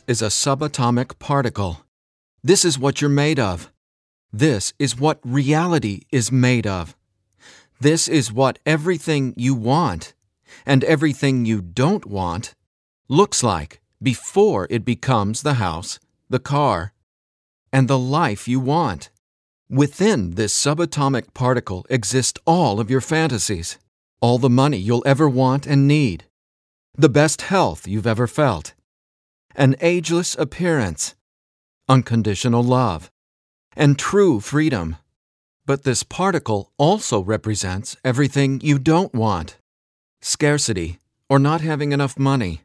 is a subatomic particle. This is what you're made of. This is what reality is made of. This is what everything you want and everything you don't want looks like before it becomes the house, the car, and the life you want. Within this subatomic particle exist all of your fantasies, all the money you'll ever want and need, the best health you've ever felt, an ageless appearance, unconditional love, and true freedom. But this particle also represents everything you don't want: scarcity or not having enough money,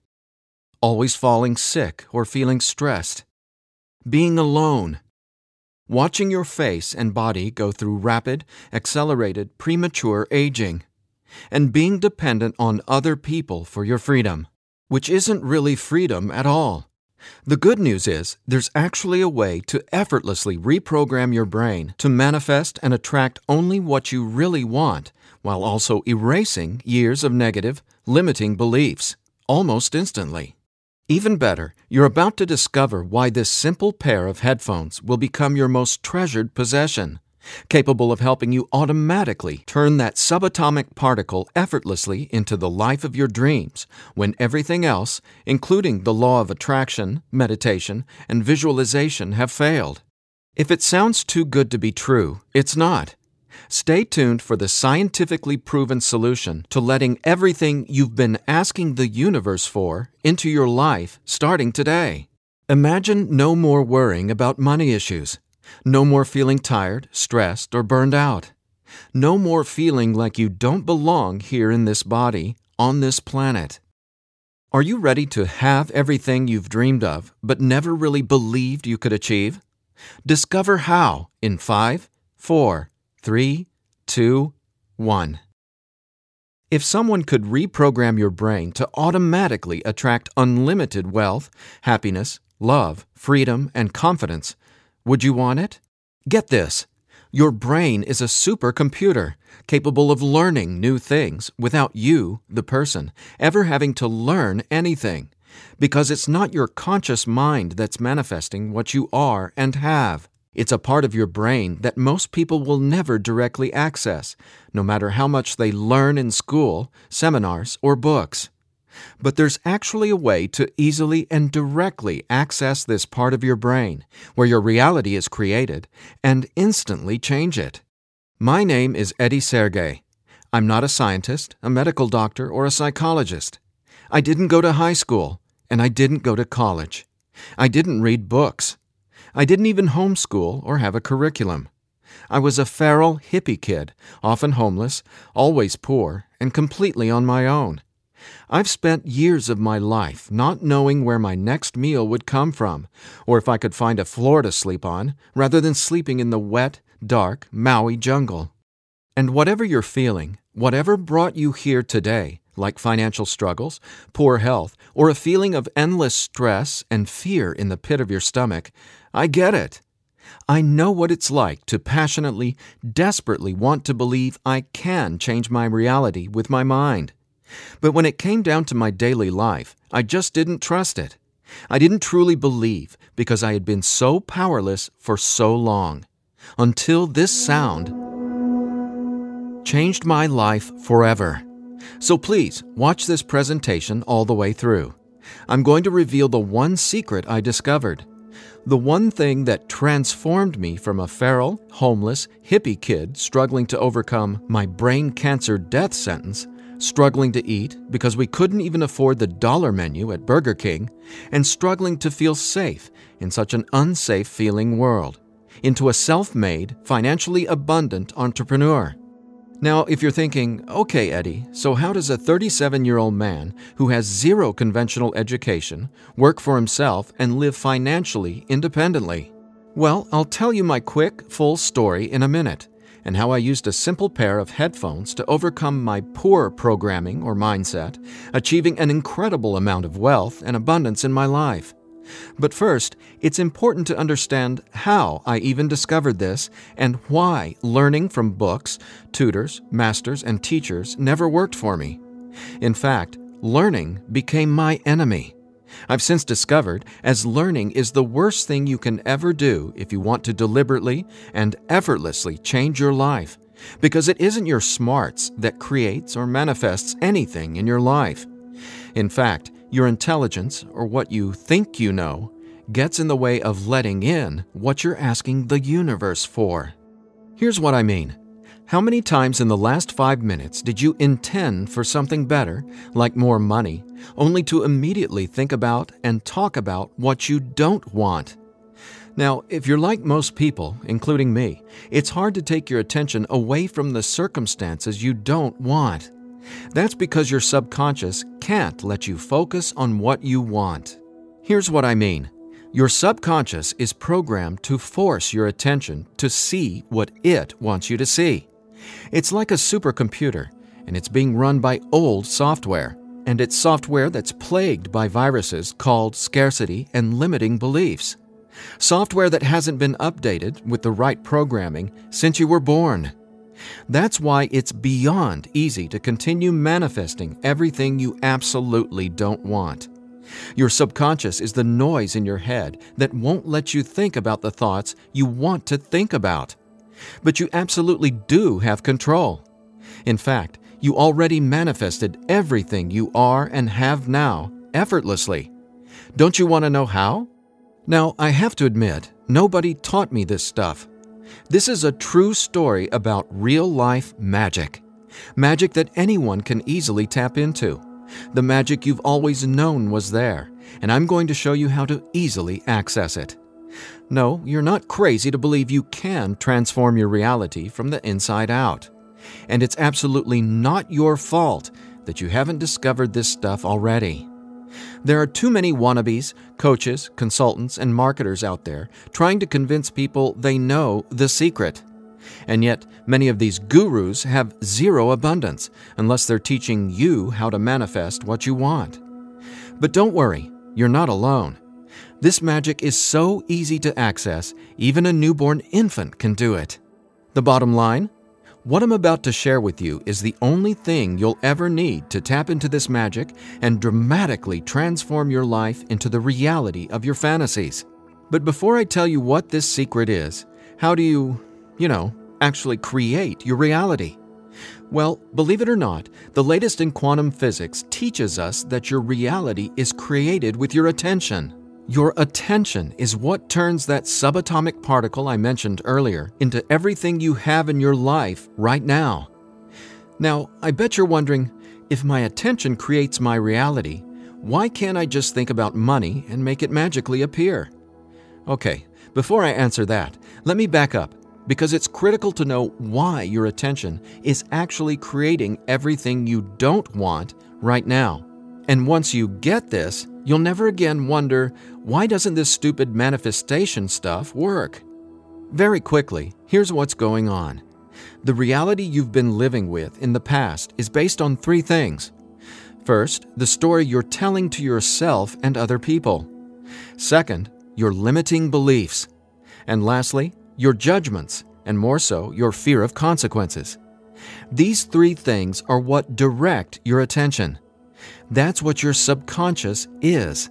always falling sick or feeling stressed, being alone, watching your face and body go through rapid, accelerated, premature aging, and being dependent on other people for your freedom, which isn't really freedom at all. The good news is there's actually a way to effortlessly reprogram your brain to manifest and attract only what you really want, while also erasing years of negative, limiting beliefs, almost instantly. Even better, you're about to discover why this simple pair of headphones will become your most treasured possession, capable of helping you automatically turn that subatomic particle effortlessly into the life of your dreams when everything else, including the law of attraction, meditation, and visualization, have failed. If it sounds too good to be true, it's not. Stay tuned for the scientifically proven solution to letting everything you've been asking the universe for into your life starting today. Imagine no more worrying about money issues. No more feeling tired, stressed, or burned out. No more feeling like you don't belong here in this body, on this planet. Are you ready to have everything you've dreamed of but never really believed you could achieve? Discover how in 5, 4, 3, 2, 1. If someone could reprogram your brain to automatically attract unlimited wealth, happiness, love, freedom, and confidence, would you want it? Get this. Your brain is a supercomputer capable of learning new things without you, the person, ever having to learn anything, because it's not your conscious mind that's manifesting what you are and have. It's a part of your brain that most people will never directly access, no matter how much they learn in school, seminars, or books. But there's actually a way to easily and directly access this part of your brain, where your reality is created, and instantly change it. My name is Eddie Sergey. I'm not a scientist, a medical doctor, or a psychologist. I didn't go to high school, and I didn't go to college. I didn't read books. I didn't even homeschool or have a curriculum. I was a feral hippie kid, often homeless, always poor, and completely on my own. I've spent years of my life not knowing where my next meal would come from, or if I could find a floor to sleep on, rather than sleeping in the wet, dark Maui jungle. And whatever you're feeling, whatever brought you here today, like financial struggles, poor health, or a feeling of endless stress and fear in the pit of your stomach, I get it. I know what it's like to passionately, desperately want to believe I can change my reality with my mind. But when it came down to my daily life, I just didn't trust it. I didn't truly believe because I had been so powerless for so long. Until this sound changed my life forever. So please, watch this presentation all the way through. I'm going to reveal the one secret I discovered. The one thing that transformed me from a feral, homeless, hippie kid struggling to overcome my brain cancer death sentence, struggling to eat because we couldn't even afford the dollar menu at Burger King, and struggling to feel safe in such an unsafe-feeling world, into a self-made, financially abundant entrepreneur. Now, if you're thinking, okay, Eddie, so how does a 37-year-old man who has zero conventional education work for himself and live financially independently? Well, I'll tell you my quick, full story in a minute, and how I used a simple pair of headphones to overcome my poor programming or mindset, achieving an incredible amount of wealth and abundance in my life. But first, it's important to understand how I even discovered this and why learning from books, tutors, masters, and teachers never worked for me. In fact, learning became my enemy. I've since discovered as learning is the worst thing you can ever do if you want to deliberately and effortlessly change your life, because it isn't your smarts that creates or manifests anything in your life. In fact, your intelligence, or what you think you know, gets in the way of letting in what you're asking the universe for. Here's what I mean. How many times in the last 5 minutes did you intend for something better, like more money, only to immediately think about and talk about what you don't want? Now, if you're like most people, including me, it's hard to take your attention away from the circumstances you don't want. That's because your subconscious can't let you focus on what you want. Here's what I mean. Your subconscious is programmed to force your attention to see what it wants you to see. It's like a supercomputer, and it's being run by old software, and it's software that's plagued by viruses called scarcity and limiting beliefs. Software that hasn't been updated with the right programming since you were born. That's why it's beyond easy to continue manifesting everything you absolutely don't want. Your subconscious is the noise in your head that won't let you think about the thoughts you want to think about. But you absolutely do have control. In fact, you already manifested everything you are and have now effortlessly. Don't you want to know how? Now, I have to admit, nobody taught me this stuff. This is a true story about real-life magic. Magic that anyone can easily tap into. The magic you've always known was there, and I'm going to show you how to easily access it. No, you're not crazy to believe you can transform your reality from the inside out. And it's absolutely not your fault that you haven't discovered this stuff already. There are too many wannabes, coaches, consultants, and marketers out there trying to convince people they know the secret. And yet, many of these gurus have zero abundance unless they're teaching you how to manifest what you want. But don't worry, you're not alone. This magic is so easy to access, even a newborn infant can do it. The bottom line? What I'm about to share with you is the only thing you'll ever need to tap into this magic and dramatically transform your life into the reality of your fantasies. But before I tell you what this secret is, how do you, actually create your reality? Well, believe it or not, the latest in quantum physics teaches us that your reality is created with your attention. Your attention is what turns that subatomic particle I mentioned earlier into everything you have in your life right now. Now, I bet you're wondering, if my attention creates my reality, why can't I just think about money and make it magically appear? Okay, before I answer that, let me back up, because it's critical to know why your attention is actually creating everything you don't want right now. And once you get this, you'll never again wonder, why doesn't this stupid manifestation stuff work? Very quickly, here's what's going on. The reality you've been living with in the past is based on 3 things. First, the story you're telling to yourself and other people. Second, your limiting beliefs. And lastly, your judgments, and more so, your fear of consequences. These 3 things are what direct your attention. That's what your subconscious is.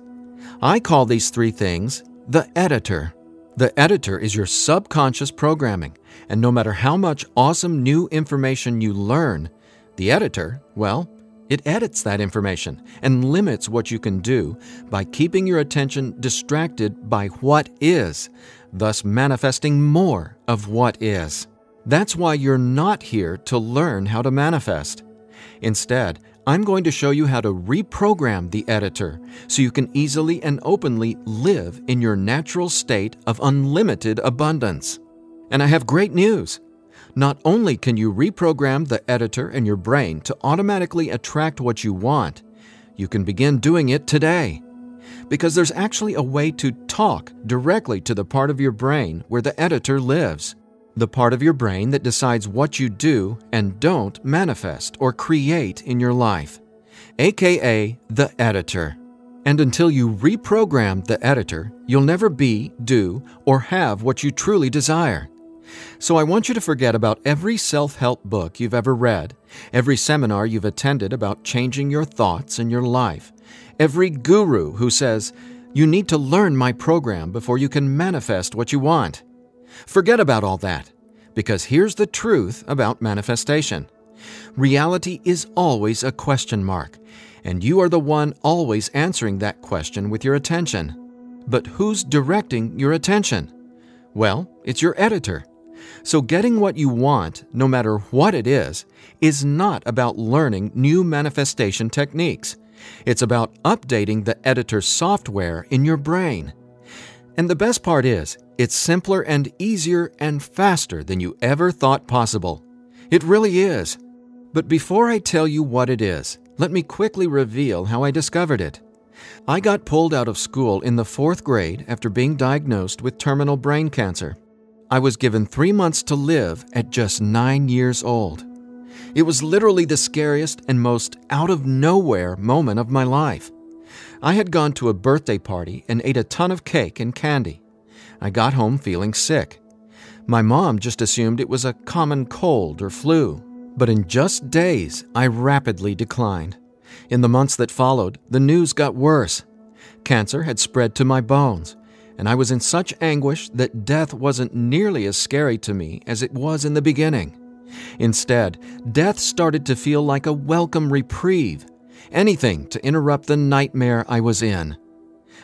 I call these 3 things the editor. The editor is your subconscious programming, and no matter how much awesome new information you learn, the editor, well, it edits that information and limits what you can do by keeping your attention distracted by what is, thus manifesting more of what is. That's why you're not here to learn how to manifest. Instead, I'm going to show you how to reprogram the editor so you can easily and openly live in your natural state of unlimited abundance. And I have great news. Not only can you reprogram the editor in your brain to automatically attract what you want, you can begin doing it today. Because there's actually a way to talk directly to the part of your brain where the editor lives. The part of your brain that decides what you do and don't manifest or create in your life, aka the editor. And until you reprogram the editor, you'll never be, do, or have what you truly desire. So I want you to forget about every self-help book you've ever read, every seminar you've attended about changing your thoughts and your life, every guru who says, "You need to learn my program before you can manifest what you want." Forget about all that, because here's the truth about manifestation. Reality is always a question mark, and you are the one always answering that question with your attention. But who's directing your attention? Well, it's your editor. So getting what you want, no matter what it is not about learning new manifestation techniques. It's about updating the editor's software in your brain. And the best part is, it's simpler and easier and faster than you ever thought possible. It really is. But before I tell you what it is, let me quickly reveal how I discovered it. I got pulled out of school in the 4th grade after being diagnosed with terminal brain cancer. I was given 3 months to live at just 9 years old. It was literally the scariest and most out-of-nowhere moment of my life. I had gone to a birthday party and ate a ton of cake and candy. I got home feeling sick. My mom just assumed it was a common cold or flu. But in just days, I rapidly declined. In the months that followed, the news got worse. Cancer had spread to my bones, and I was in such anguish that death wasn't nearly as scary to me as it was in the beginning. Instead, death started to feel like a welcome reprieve, anything to interrupt the nightmare I was in.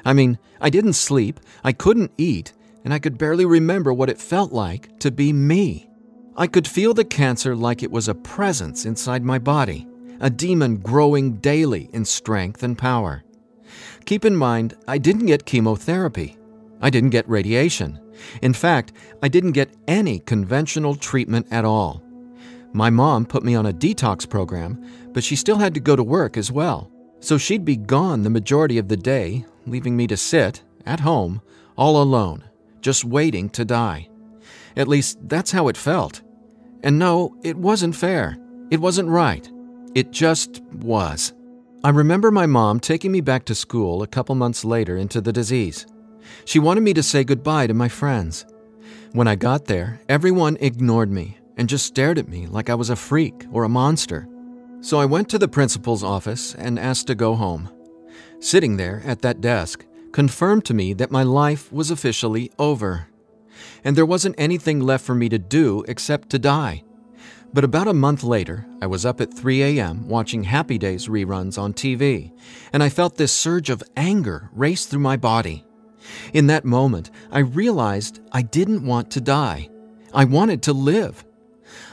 I mean, I didn't sleep, I couldn't eat, and I could barely remember what it felt like to be me. I could feel the cancer like it was a presence inside my body, a demon growing daily in strength and power. Keep in mind, I didn't get chemotherapy. I didn't get radiation. In fact, I didn't get any conventional treatment at all. My mom put me on a detox program, but she still had to go to work as well. So she'd be gone the majority of the day, leaving me to sit, at home, all alone, just waiting to die. At least, that's how it felt. And no, it wasn't fair. It wasn't right. It just was. I remember my mom taking me back to school a couple months later into the disease. She wanted me to say goodbye to my friends. When I got there, everyone ignored me and just stared at me like I was a freak or a monster. So I went to the principal's office and asked to go home. Sitting there at that desk confirmed to me that my life was officially over. And there wasn't anything left for me to do except to die. But about a month later, I was up at 3 a.m. watching Happy Days reruns on TV, and I felt this surge of anger race through my body. In that moment, I realized I didn't want to die. I wanted to live.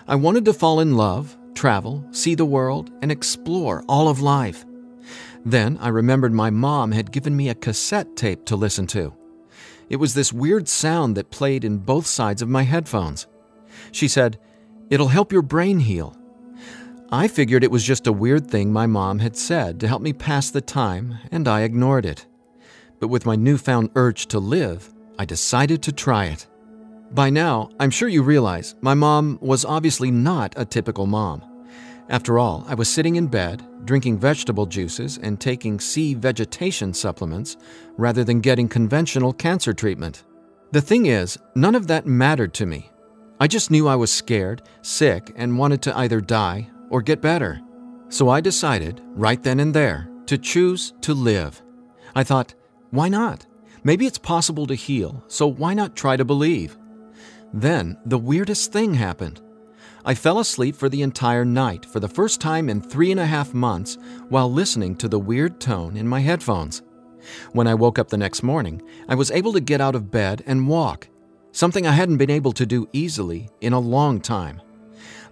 I wanted to fall in love, travel, see the world, and explore all of life. Then I remembered my mom had given me a cassette tape to listen to. It was this weird sound that played in both sides of my headphones. She said, "It'll help your brain heal." I figured it was just a weird thing my mom had said to help me pass the time, and I ignored it. But with my newfound urge to live, I decided to try it. By now, I'm sure you realize my mom was obviously not a typical mom. After all, I was sitting in bed, drinking vegetable juices and taking sea vegetation supplements rather than getting conventional cancer treatment. The thing is, none of that mattered to me. I just knew I was scared, sick, and wanted to either die or get better. So I decided, right then and there, to choose to live. I thought, why not? Maybe it's possible to heal, so why not try to believe? Then, the weirdest thing happened. I fell asleep for the entire night for the first time in 3.5 months while listening to the weird tone in my headphones. When I woke up the next morning, I was able to get out of bed and walk, something I hadn't been able to do easily in a long time.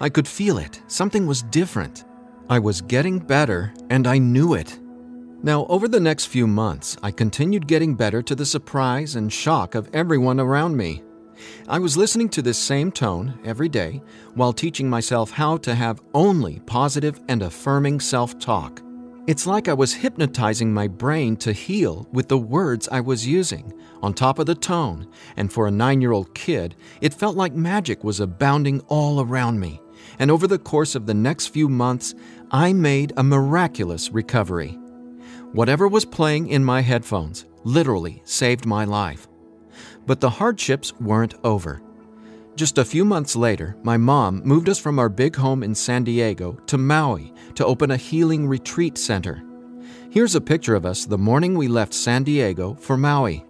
I could feel it. Something was different. I was getting better, and I knew it. Now, over the next few months, I continued getting better to the surprise and shock of everyone around me. I was listening to this same tone every day while teaching myself how to have only positive and affirming self-talk. It's like I was hypnotizing my brain to heal with the words I was using, on top of the tone, and for a 9-year-old kid, it felt like magic was abounding all around me. And over the course of the next few months, I made a miraculous recovery. Whatever was playing in my headphones literally saved my life. But the hardships weren't over. Just a few months later, my mom moved us from our big home in San Diego to Maui to open a healing retreat center. Here's a picture of us the morning we left San Diego for Maui.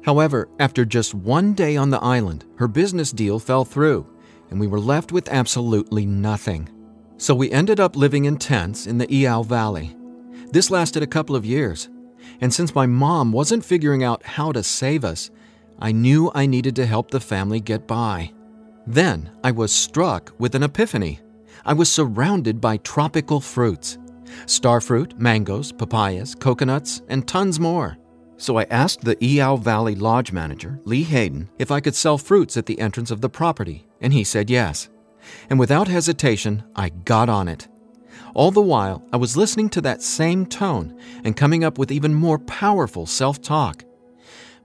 However, after just one day on the island, her business deal fell through, and we were left with absolutely nothing. So we ended up living in tents in the Iao Valley. This lasted a couple of years, and since my mom wasn't figuring out how to save us, I knew I needed to help the family get by. Then I was struck with an epiphany. I was surrounded by tropical fruits: starfruit, mangoes, papayas, coconuts, and tons more. So I asked the Iao Valley Lodge manager, Lee Hayden, if I could sell fruits at the entrance of the property, and he said yes. And without hesitation, I got on it. All the while, I was listening to that same tone and coming up with even more powerful self-talk.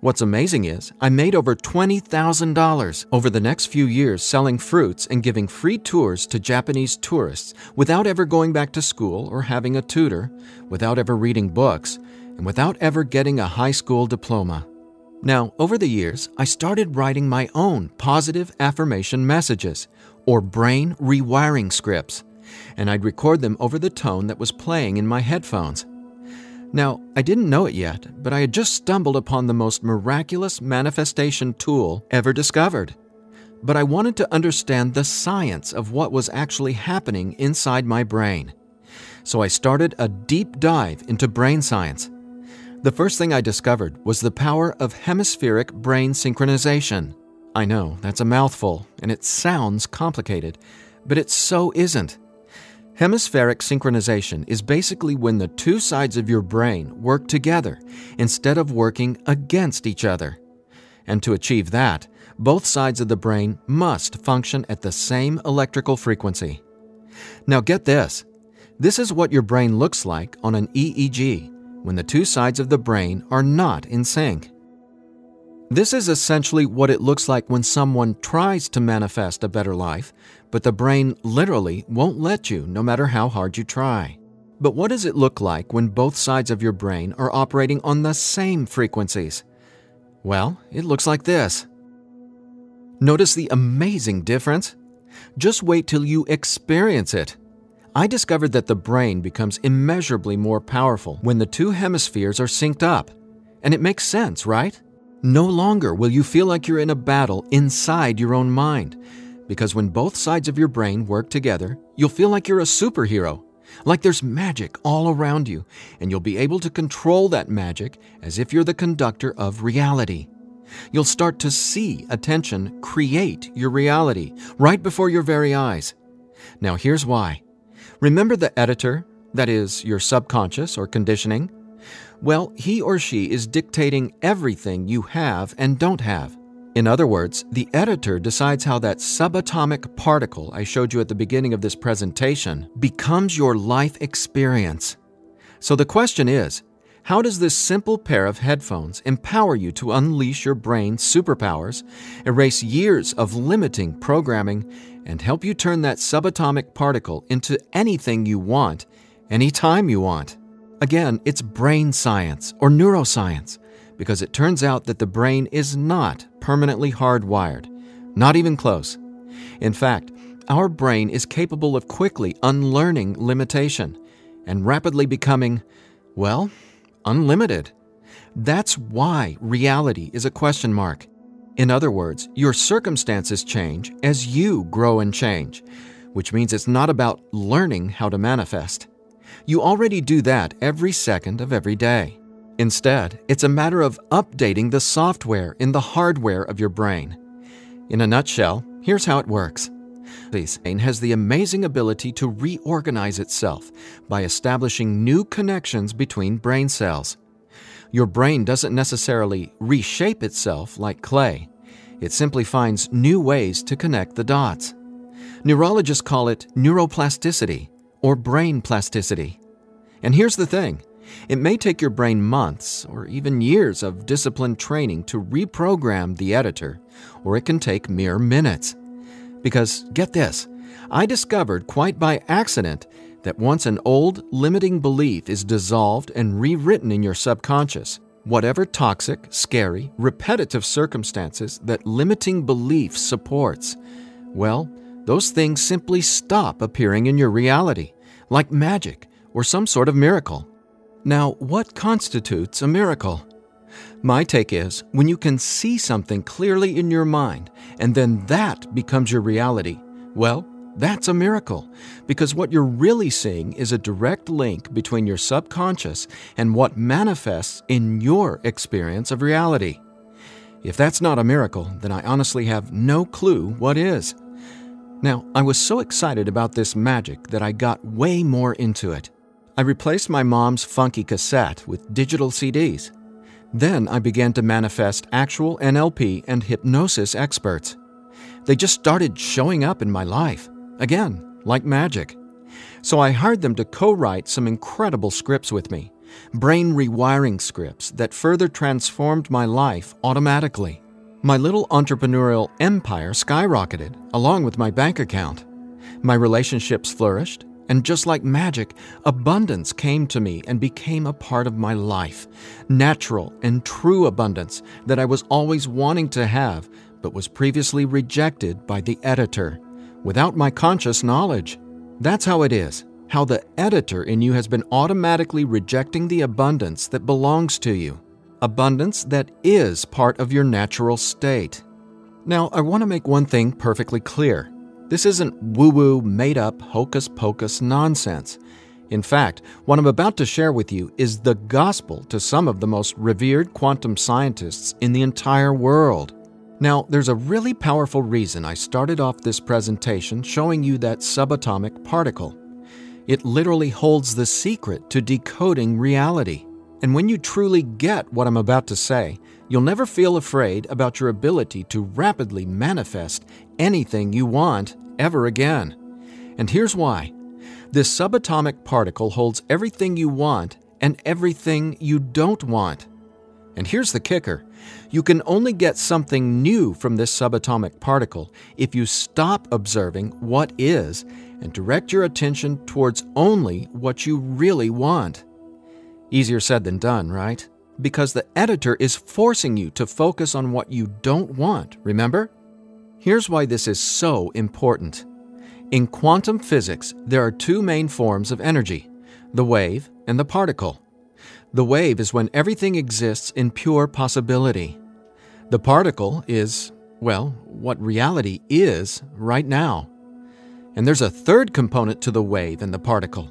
What's amazing is I made over $20,000 over the next few years selling fruits and giving free tours to Japanese tourists without ever going back to school or having a tutor, without ever reading books, and without ever getting a high school diploma. Now, over the years, I started writing my own positive affirmation messages, or brain rewiring scripts, and I'd record them over the tone that was playing in my headphones. Now, I didn't know it yet, but I had just stumbled upon the most miraculous manifestation tool ever discovered. But I wanted to understand the science of what was actually happening inside my brain. So I started a deep dive into brain science. The first thing I discovered was the power of hemispheric brain synchronization. I know, that's a mouthful, and it sounds complicated, but it so isn't. Hemispheric synchronization is basically when the two sides of your brain work together instead of working against each other. And to achieve that, both sides of the brain must function at the same electrical frequency. Now get this. This is what your brain looks like on an EEG when the two sides of the brain are not in sync. This is essentially what it looks like when someone tries to manifest a better life, but the brain literally won't let you no matter how hard you try. But what does it look like when both sides of your brain are operating on the same frequencies? Well, it looks like this. Notice the amazing difference? Just wait till you experience it. I discovered that the brain becomes immeasurably more powerful when the two hemispheres are synced up. And it makes sense, right? No longer will you feel like you're in a battle inside your own mind, because when both sides of your brain work together, you'll feel like you're a superhero, like there's magic all around you, and you'll be able to control that magic as if you're the conductor of reality. You'll start to see attention create your reality right before your very eyes. Now here's why. Remember the editor, that is, your subconscious or conditioning? Well, he or she is dictating everything you have and don't have. In other words, the editor decides how that subatomic particle I showed you at the beginning of this presentation becomes your life experience. So the question is, how does this simple pair of headphones empower you to unleash your brain's superpowers, erase years of limiting programming, and help you turn that subatomic particle into anything you want, anytime you want? Again, it's brain science or neuroscience, because it turns out that the brain is not permanently hardwired, not even close. In fact, our brain is capable of quickly unlearning limitation and rapidly becoming, well, unlimited. That's why reality is a question mark. In other words, your circumstances change as you grow and change, which means it's not about learning how to manifest. You already do that every second of every day. Instead, it's a matter of updating the software in the hardware of your brain. In a nutshell, here's how it works. The brain has the amazing ability to reorganize itself by establishing new connections between brain cells. Your brain doesn't necessarily reshape itself like clay. It simply finds new ways to connect the dots. Neurologists call it neuroplasticity or brain plasticity. And here's the thing. It may take your brain months or even years of disciplined training to reprogram the editor, or it can take mere minutes. Because, get this, I discovered quite by accident that once an old, limiting belief is dissolved and rewritten in your subconscious, whatever toxic, scary, repetitive circumstances that limiting belief supports, well, those things simply stop appearing in your reality, like magic or some sort of miracle. Now, what constitutes a miracle? My take is when you can see something clearly in your mind and then that becomes your reality, well, that's a miracle, because what you're really seeing is a direct link between your subconscious and what manifests in your experience of reality. If that's not a miracle, then I honestly have no clue what is. Now, I was so excited about this magic that I got way more into it. I replaced my mom's funky cassette with digital CDs. Then I began to manifest actual NLP and hypnosis experts. They just started showing up in my life. Again, like magic. So I hired them to co-write some incredible scripts with me, brain rewiring scripts that further transformed my life automatically. My little entrepreneurial empire skyrocketed, along with my bank account. My relationships flourished, and just like magic, abundance came to me and became a part of my life. Natural and true abundance that I was always wanting to have, but was previously rejected by the editor, without my conscious knowledge. That's how it is, how the editor in you has been automatically rejecting the abundance that belongs to you, abundance that is part of your natural state. Now, I want to make one thing perfectly clear. This isn't woo-woo, made-up, hocus-pocus nonsense. In fact, what I'm about to share with you is the gospel to some of the most revered quantum scientists in the entire world. Now, there's a really powerful reason I started off this presentation showing you that subatomic particle. It literally holds the secret to decoding reality. And when you truly get what I'm about to say, you'll never feel afraid about your ability to rapidly manifest anything you want ever again. And here's why. This subatomic particle holds everything you want and everything you don't want. And here's the kicker. You can only get something new from this subatomic particle if you stop observing what is and direct your attention towards only what you really want. Easier said than done, right? Because the editor is forcing you to focus on what you don't want, remember? Here's why this is so important. In quantum physics, there are two main forms of energy, the wave and the particle. The wave is when everything exists in pure possibility. The particle is, well, what reality is right now. And there's a third component to the wave and the particle.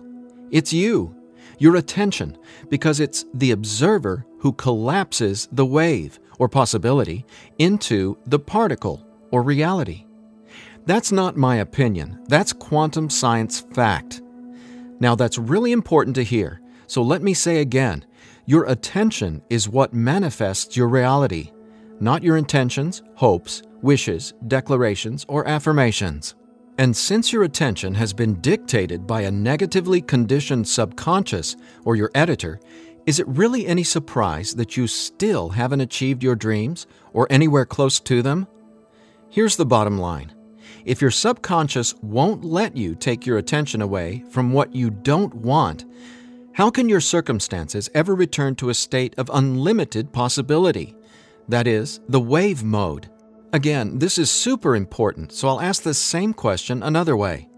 It's you, your attention, because it's the observer who collapses the wave, or possibility, into the particle, or reality. That's not my opinion. That's quantum science fact. Now, that's really important to hear, so let me say again, your attention is what manifests your reality, not your intentions, hopes, wishes, declarations, or affirmations. And since your attention has been dictated by a negatively conditioned subconscious or your editor, is it really any surprise that you still haven't achieved your dreams or anywhere close to them? Here's the bottom line. If your subconscious won't let you take your attention away from what you don't want, how can your circumstances ever return to a state of unlimited possibility? That is, the wave mode. Again, this is super important, so I'll ask the same question another way.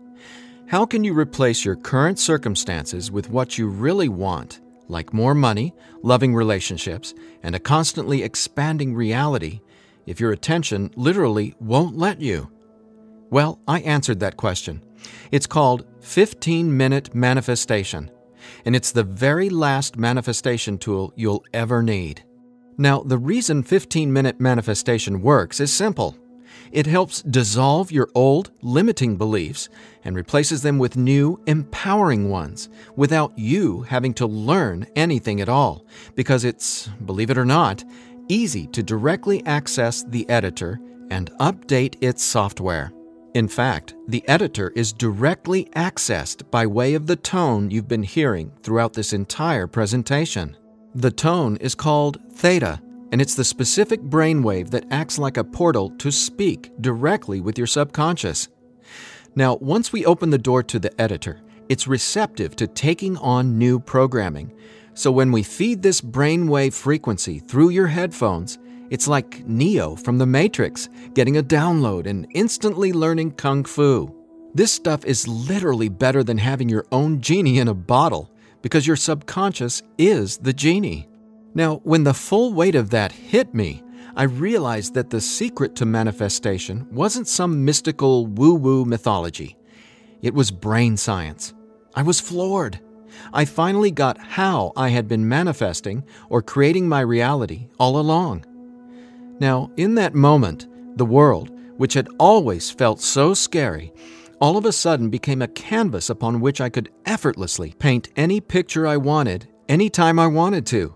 How can you replace your current circumstances with what you really want, like more money, loving relationships, and a constantly expanding reality, if your attention literally won't let you? Well, I answered that question. It's called 15-minute manifestation, and it's the very last manifestation tool you'll ever need. Now, the reason 15-minute manifestation works is simple. It helps dissolve your old, limiting beliefs and replaces them with new, empowering ones without you having to learn anything at all, because it's, believe it or not, easy to directly access the editor and update its software. In fact, the editor is directly accessed by way of the tone you've been hearing throughout this entire presentation. The tone is called theta, and it's the specific brainwave that acts like a portal to speak directly with your subconscious. Now, once we open the door to the editor, it's receptive to taking on new programming. So when we feed this brainwave frequency through your headphones, it's like Neo from the Matrix getting a download and instantly learning Kung Fu. This stuff is literally better than having your own genie in a bottle, because your subconscious is the genie. Now, when the full weight of that hit me, I realized that the secret to manifestation wasn't some mystical woo-woo mythology. It was brain science. I was floored. I finally got how I had been manifesting or creating my reality all along. Now, in that moment, the world, which had always felt so scary, all of a sudden became a canvas upon which I could effortlessly paint any picture I wanted, anytime I wanted to.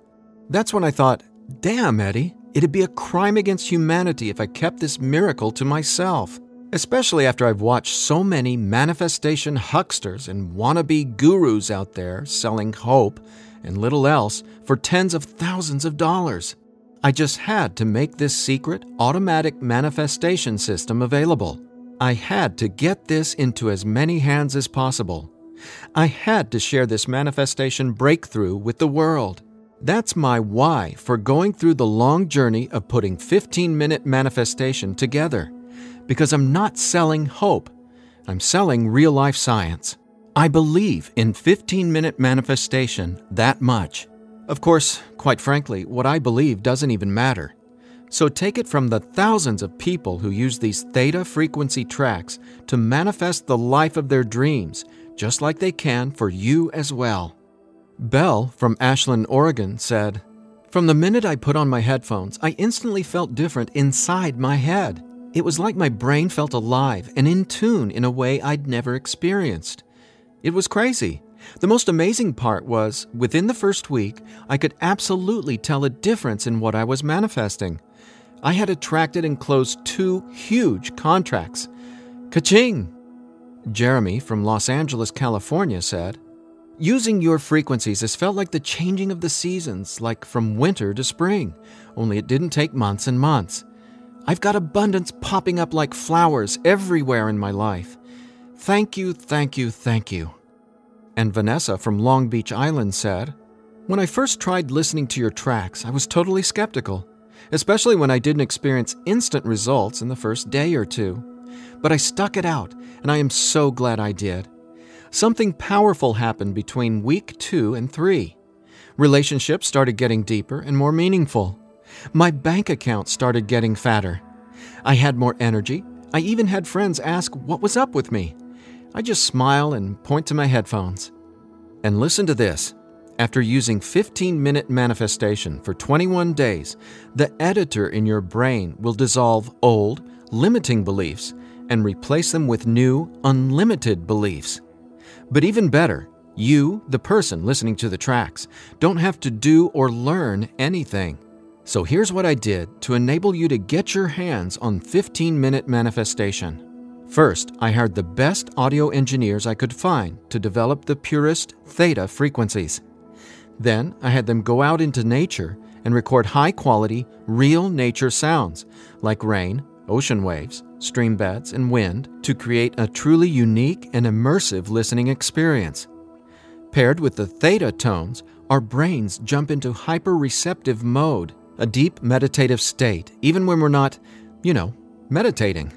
That's when I thought, damn, Eddie, it'd be a crime against humanity if I kept this miracle to myself. Especially after I've watched so many manifestation hucksters and wannabe gurus out there selling hope and little else for tens of thousands of dollars. I just had to make this secret, automatic manifestation system available. I had to get this into as many hands as possible. I had to share this manifestation breakthrough with the world. That's my why for going through the long journey of putting 15-minute manifestation together. Because I'm not selling hope. I'm selling real-life science. I believe in 15-minute manifestation that much. Of course, quite frankly, what I believe doesn't even matter. So take it from the thousands of people who use these theta frequency tracks to manifest the life of their dreams, just like they can for you as well. Belle from Ashland, Oregon said, "From the minute I put on my headphones, I instantly felt different inside my head. It was like my brain felt alive and in tune in a way I'd never experienced. It was crazy. The most amazing part was, within the first week, I could absolutely tell a difference in what I was manifesting. I had attracted and closed 2 huge contracts. Ka-ching!" Jeremy from Los Angeles, California said, "Using your frequencies has felt like the changing of the seasons, like from winter to spring, only it didn't take months and months. I've got abundance popping up like flowers everywhere in my life. Thank you, thank you, thank you." And Vanessa from Long Beach Island said, "When I first tried listening to your tracks, I was totally skeptical, especially when I didn't experience instant results in the first day or 2. But I stuck it out, and I am so glad I did. Something powerful happened between week 2 and 3. Relationships started getting deeper and more meaningful. My bank account started getting fatter. I had more energy. I even had friends ask what was up with me. I just smile and point to my headphones. And listen to this. After using 15-minute manifestation for 21 days, the editor in your brain will dissolve old, limiting beliefs and replace them with new, unlimited beliefs. But even better, you, the person listening to the tracks, don't have to do or learn anything. So here's what I did to enable you to get your hands on 15-minute manifestation. First, I hired the best audio engineers I could find to develop the purest theta frequencies. Then, I had them go out into nature and record high-quality, real nature sounds like rain, ocean waves, stream beds, and wind to create a truly unique and immersive listening experience. Paired with the theta tones, our brains jump into hyper-receptive mode, a deep meditative state, even when we're not, meditating.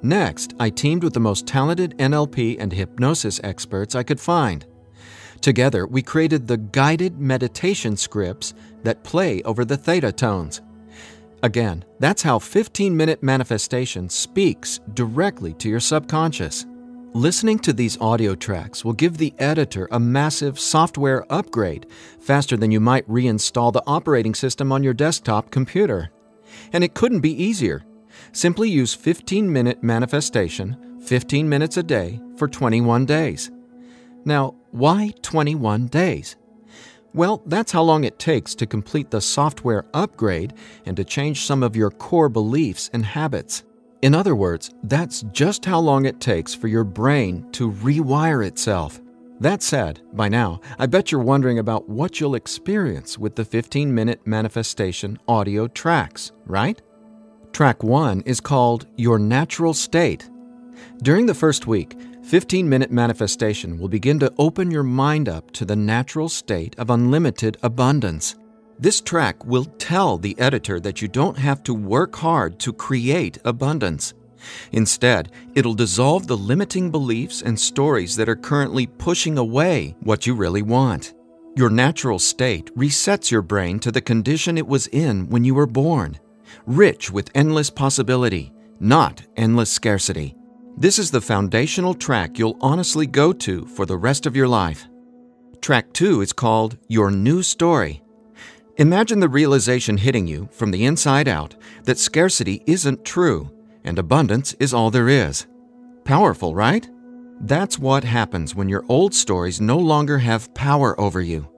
Next, I teamed with the most talented NLP and hypnosis experts I could find. Together, we created the guided meditation scripts that play over the theta tones. Again, that's how 15-minute manifestation speaks directly to your subconscious. Listening to these audio tracks will give the editor a massive software upgrade faster than you might reinstall the operating system on your desktop computer. And it couldn't be easier. Simply use 15-minute manifestation, 15 minutes a day for 21 days. Now, why 21 days? Well, that's how long it takes to complete the software upgrade and to change some of your core beliefs and habits. In other words, that's just how long it takes for your brain to rewire itself. That said, by now, I bet you're wondering about what you'll experience with the 15-minute manifestation audio tracks, right? Track 1 is called Your Natural State. During the first week, 15-minute manifestation will begin to open your mind up to the natural state of unlimited abundance. This track will tell the editor that you don't have to work hard to create abundance. Instead, it'll dissolve the limiting beliefs and stories that are currently pushing away what you really want. Your natural state resets your brain to the condition it was in when you were born, rich with endless possibility, not endless scarcity. This is the foundational track you'll honestly go to for the rest of your life. Track 2 is called Your New Story. Imagine the realization hitting you from the inside out that scarcity isn't true and abundance is all there is. Powerful, right? That's what happens when your old stories no longer have power over you.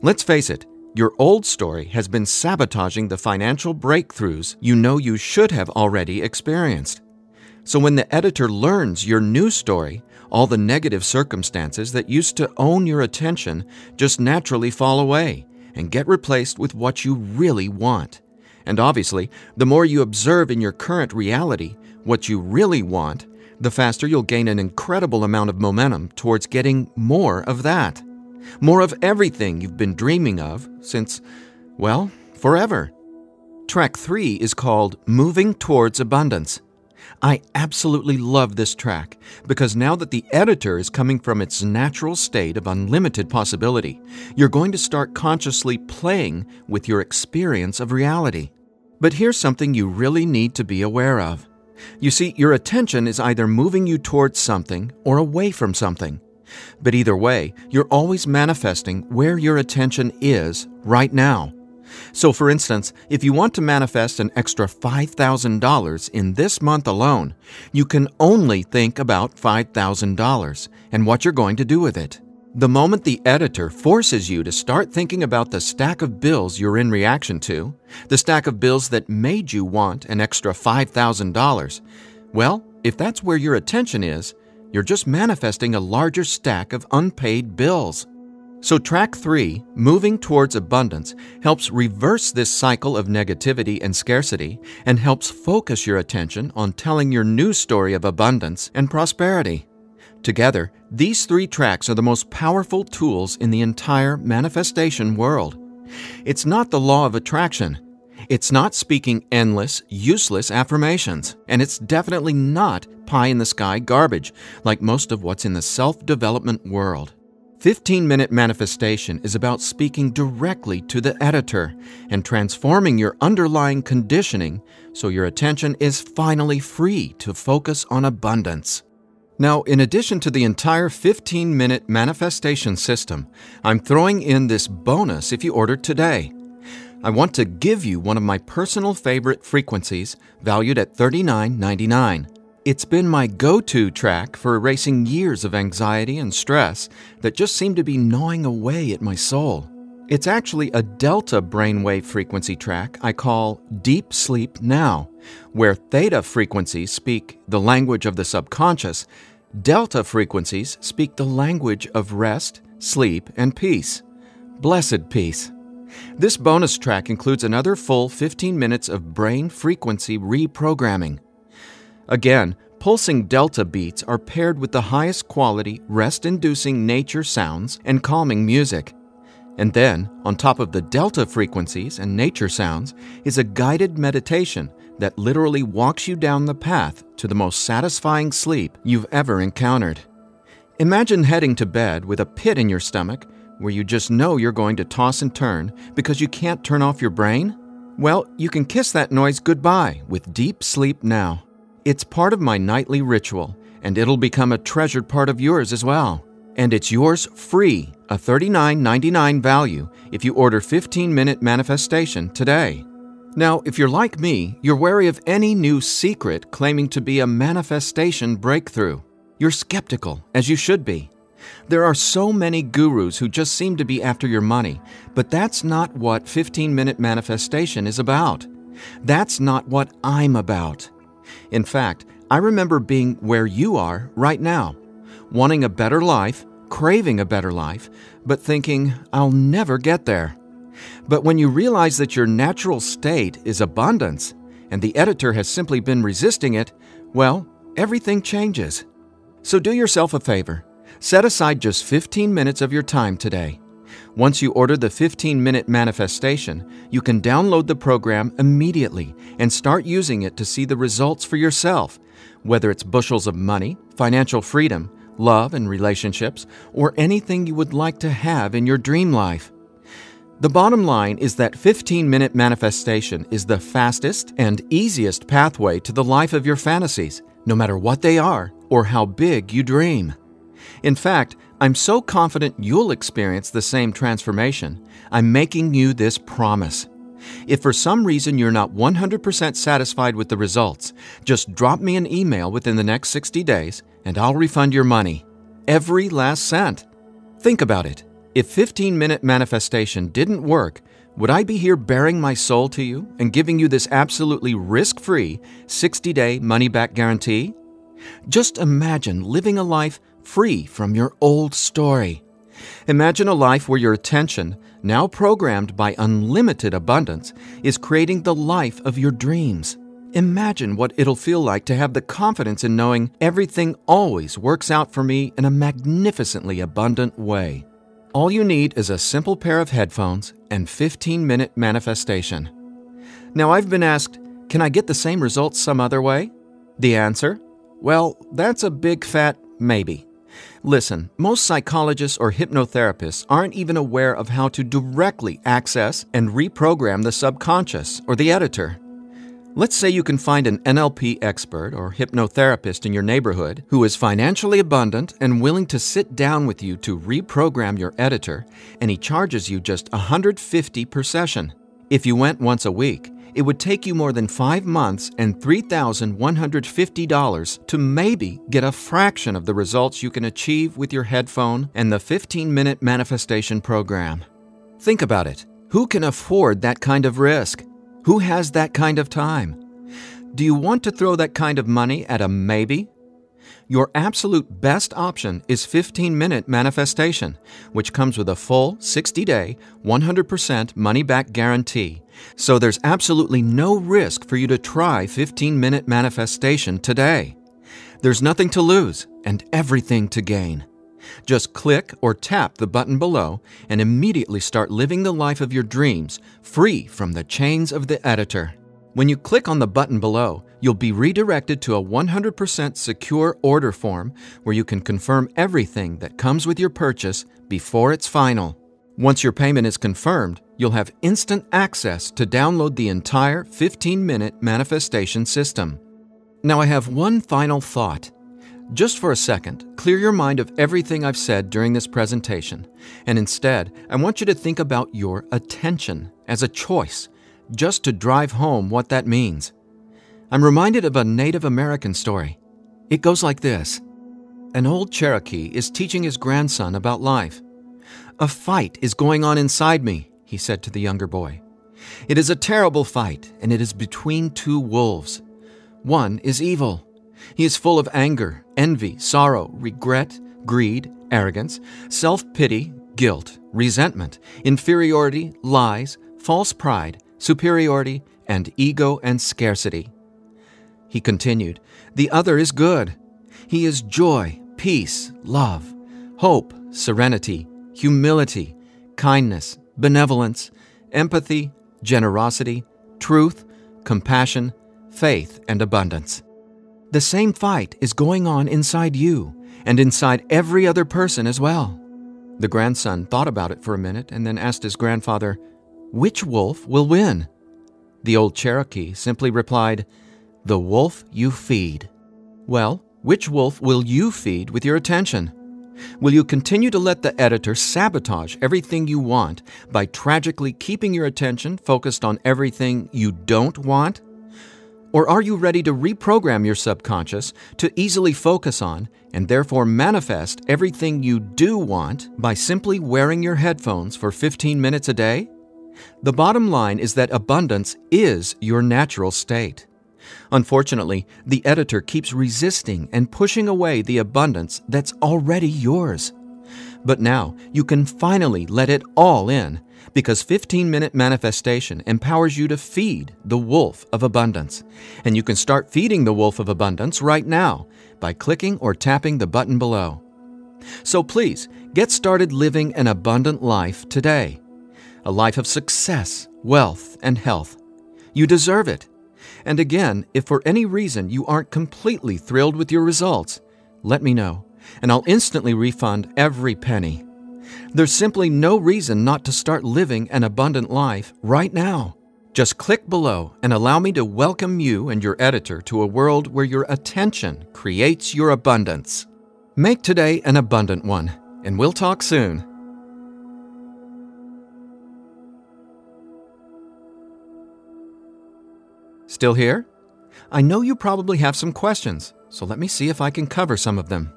Let's face it, your old story has been sabotaging the financial breakthroughs you know you should have already experienced. So when the editor learns your new story, all the negative circumstances that used to own your attention just naturally fall away and get replaced with what you really want. And obviously, the more you observe in your current reality what you really want, the faster you'll gain an incredible amount of momentum towards getting more of that. More of everything you've been dreaming of since, well, forever. Track 3 is called Moving Towards Abundance. I absolutely love this track because now that the editor is coming from its natural state of unlimited possibility, you're going to start consciously playing with your experience of reality. But here's something you really need to be aware of. You see, your attention is either moving you towards something or away from something. But either way, you're always manifesting where your attention is right now. So for instance, if you want to manifest an extra $5,000 in this month alone, you can only think about $5,000 and what you're going to do with it. The moment the editor forces you to start thinking about the stack of bills you're in reaction to, the stack of bills that made you want an extra $5,000, well, if that's where your attention is, you're just manifesting a larger stack of unpaid bills. So track 3, Moving Towards Abundance, helps reverse this cycle of negativity and scarcity and helps focus your attention on telling your new story of abundance and prosperity. Together, these 3 tracks are the most powerful tools in the entire manifestation world. It's not the law of attraction. It's not speaking endless, useless affirmations. And it's definitely not pie-in-the-sky garbage like most of what's in the self-development world. 15-minute manifestation is about speaking directly to the editor and transforming your underlying conditioning so your attention is finally free to focus on abundance. Now, in addition to the entire 15-minute manifestation system, I'm throwing in this bonus if you order today. I want to give you one of my personal favorite frequencies valued at $39.99. It's been my go-to track for erasing years of anxiety and stress that just seem to be gnawing away at my soul. It's actually a delta brainwave frequency track I call Deep Sleep Now, where theta frequencies speak the language of the subconscious, delta frequencies speak the language of rest, sleep, and peace. Blessed peace. This bonus track includes another full 15 minutes of brain frequency reprogramming. Again, pulsing delta beats are paired with the highest quality, rest-inducing nature sounds and calming music. And then, on top of the delta frequencies and nature sounds, is a guided meditation that literally walks you down the path to the most satisfying sleep you've ever encountered. Imagine heading to bed with a pit in your stomach where you just know you're going to toss and turn because you can't turn off your brain? Well, you can kiss that noise goodbye with Deep Sleep Now. It's part of my nightly ritual, and it'll become a treasured part of yours as well. And it's yours free, a $39.99 value, if you order 15-minute manifestation today. Now, if you're like me, you're wary of any new secret claiming to be a manifestation breakthrough. You're skeptical, as you should be. There are so many gurus who just seem to be after your money, but that's not what 15-minute manifestation is about. That's not what I'm about. In fact, I remember being where you are right now, wanting a better life, craving a better life, but thinking, I'll never get there. But when you realize that your natural state is abundance, and the editor has simply been resisting it, well, everything changes. So do yourself a favor. Set aside just 15 minutes of your time today. Once you order the 15-minute manifestation, you can download the program immediately and start using it to see the results for yourself, whether it's bushels of money, financial freedom, love and relationships, or anything you would like to have in your dream life. The bottom line is that 15-minute manifestation is the fastest and easiest pathway to the life of your fantasies, no matter what they are or how big you dream. In fact, I'm so confident you'll experience the same transformation, I'm making you this promise. If for some reason you're not 100% satisfied with the results, just drop me an email within the next 60 days and I'll refund your money. Every last cent. Think about it. If 15-minute manifestation didn't work, would I be here bearing my soul to you and giving you this absolutely risk-free 60-day money-back guarantee? Just imagine living a life free from your old story. Imagine a life where your attention, now programmed by unlimited abundance, is creating the life of your dreams. Imagine what it'll feel like to have the confidence in knowing everything always works out for me in a magnificently abundant way. All you need is a simple pair of headphones and 15-minute manifestation. Now, I've been asked, can I get the same results some other way? The answer? Well, that's a big fat maybe. Listen, most psychologists or hypnotherapists aren't even aware of how to directly access and reprogram the subconscious or the editor. Let's say you can find an NLP expert or hypnotherapist in your neighborhood who is financially abundant and willing to sit down with you to reprogram your editor, and he charges you just $150 per session. If you went once a week, it would take you more than 5 months and $3,150 to maybe get a fraction of the results you can achieve with your headphone and the 15-minute manifestation program. Think about it. Who can afford that kind of risk? Who has that kind of time? Do you want to throw that kind of money at a maybe? Your absolute best option is 15-minute manifestation, which comes with a full 60-day, 100% money-back guarantee. So there's absolutely no risk for you to try 15-minute manifestation today. There's nothing to lose and everything to gain. Just click or tap the button below and immediately start living the life of your dreams, free from the chains of the editor. When you click on the button below, you'll be redirected to a 100% secure order form where you can confirm everything that comes with your purchase before it's final. Once your payment is confirmed, you'll have instant access to download the entire 15-minute manifestation system. Now I have one final thought. Just for a second, clear your mind of everything I've said during this presentation, and instead, I want you to think about your attention as a choice, just to drive home what that means. I'm reminded of a Native American story. It goes like this. An old Cherokee is teaching his grandson about life. "A fight is going on inside me," he said to the younger boy. "It is a terrible fight, and it is between two wolves. One is evil. He is full of anger, envy, sorrow, regret, greed, arrogance, self-pity, guilt, resentment, inferiority, lies, false pride, superiority, and ego and scarcity." He continued, "The other is good. He is joy, peace, love, hope, serenity, humility, kindness, benevolence, empathy, generosity, truth, compassion, faith, and abundance. The same fight is going on inside you and inside every other person as well." The grandson thought about it for a minute and then asked his grandfather, "Which wolf will win?" The old Cherokee simply replied, "The wolf you feed." Well, which wolf will you feed with your attention? Will you continue to let the editor sabotage everything you want by tragically keeping your attention focused on everything you don't want? Or are you ready to reprogram your subconscious to easily focus on and therefore manifest everything you do want by simply wearing your headphones for 15 minutes a day? The bottom line is that abundance is your natural state. Unfortunately, the editor keeps resisting and pushing away the abundance that's already yours. But now you can finally let it all in, because 15-minute manifestation empowers you to feed the wolf of abundance. And you can start feeding the wolf of abundance right now by clicking or tapping the button below. So please, get started living an abundant life today. A life of success, wealth, and health. You deserve it. And again, if for any reason you aren't completely thrilled with your results, let me know. and I'll instantly refund every penny. There's simply no reason not to start living an abundant life right now. Just click below and allow me to welcome you and your editor to a world where your attention creates your abundance. Make today an abundant one, and we'll talk soon. Still here? I know you probably have some questions, so let me see if I can cover some of them.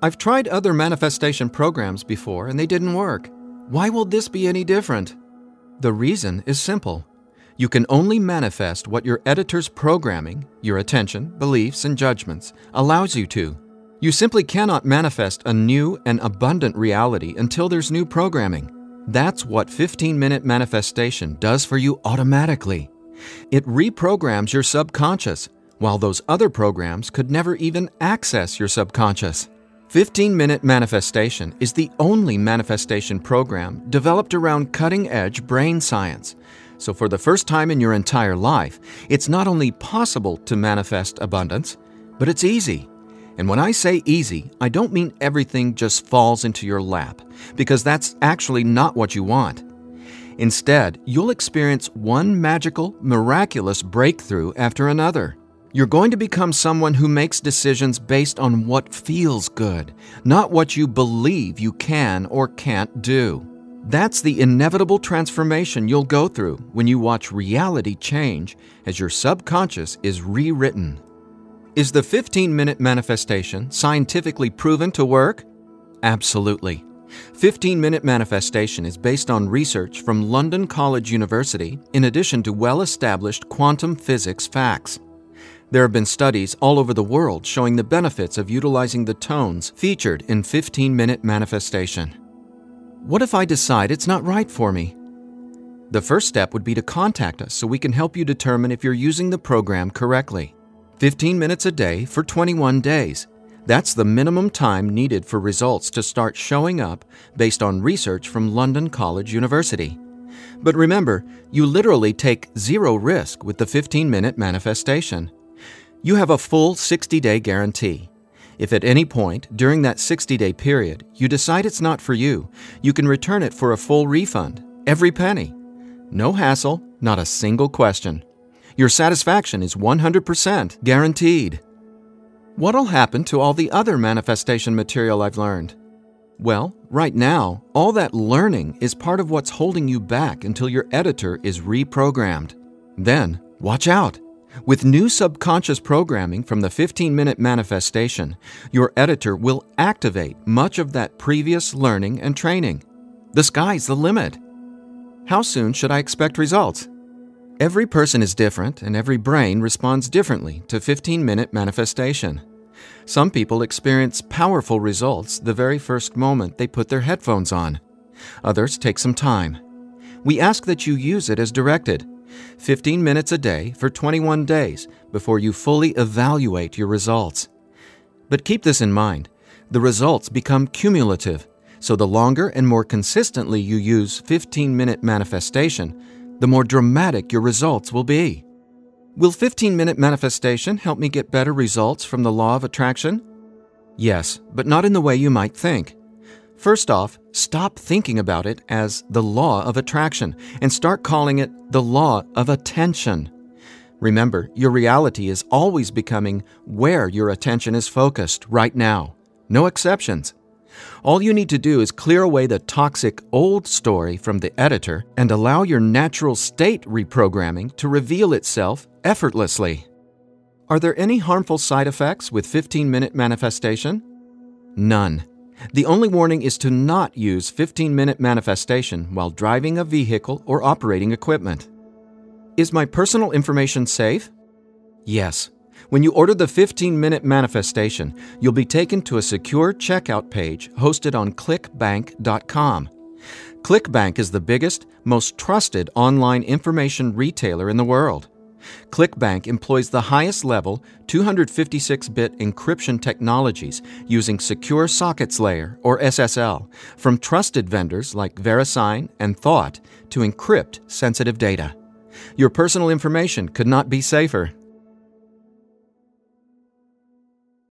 I've tried other manifestation programs before and they didn't work. Why will this be any different? The reason is simple. You can only manifest what your editor's programming, your attention, beliefs, and judgments allows you to. You simply cannot manifest a new and abundant reality until there's new programming. That's what 15-minute manifestation does for you automatically. It reprograms your subconscious, while those other programs could never even access your subconscious. 15-minute manifestation is the only manifestation program developed around cutting-edge brain science. So for the first time in your entire life, it's not only possible to manifest abundance, but it's easy. And when I say easy, I don't mean everything just falls into your lap, because that's actually not what you want. Instead, you'll experience one magical, miraculous breakthrough after another. You're going to become someone who makes decisions based on what feels good, not what you believe you can or can't do. That's the inevitable transformation you'll go through when you watch reality change as your subconscious is rewritten. Is the 15-minute manifestation scientifically proven to work? Absolutely. 15-minute manifestation is based on research from London College University in addition to well-established quantum physics facts. There have been studies all over the world showing the benefits of utilizing the tones featured in 15-minute manifestation. What if I decide it's not right for me? The first step would be to contact us so we can help you determine if you're using the program correctly. 15 minutes a day for 21 days. That's the minimum time needed for results to start showing up based on research from London College University. But remember, you literally take zero risk with the 15-minute manifestation. You have a full 60-day guarantee. If at any point during that 60-day period you decide it's not for you, you can return it for a full refund, every penny. No hassle, not a single question. Your satisfaction is 100% guaranteed. What'll happen to all the other manifestation material I've learned? Well, right now, all that learning is part of what's holding you back until your editor is reprogrammed. Then, watch out! With new subconscious programming from the 15-minute manifestation, your editor will activate much of that previous learning and training. The sky's the limit. How soon should I expect results? Every person is different and every brain responds differently to 15-minute manifestation. Some people experience powerful results the very first moment they put their headphones on. Others take some time. We ask that you use it as directed. 15 minutes a day for 21 days before you fully evaluate your results. But keep this in mind, the results become cumulative, so the longer and more consistently you use 15-minute manifestation, the more dramatic your results will be. Will 15-minute manifestation help me get better results from the law of attraction? Yes, but not in the way you might think. First off, stop thinking about it as the law of attraction and start calling it the law of attention. Remember, your reality is always becoming where your attention is focused right now. No exceptions. All you need to do is clear away the toxic old story from the editor and allow your natural state reprogramming to reveal itself effortlessly. Are there any harmful side effects with 15-minute manifestation? None. The only warning is to not use 15-minute manifestation while driving a vehicle or operating equipment. Is my personal information safe? Yes. When you order the 15-minute manifestation, you'll be taken to a secure checkout page hosted on clickbank.com. ClickBank is the biggest, most trusted online information retailer in the world. ClickBank employs the highest level 256-bit encryption technologies using Secure Sockets Layer, or SSL, from trusted vendors like VeriSign and Thought to encrypt sensitive data. Your personal information could not be safer.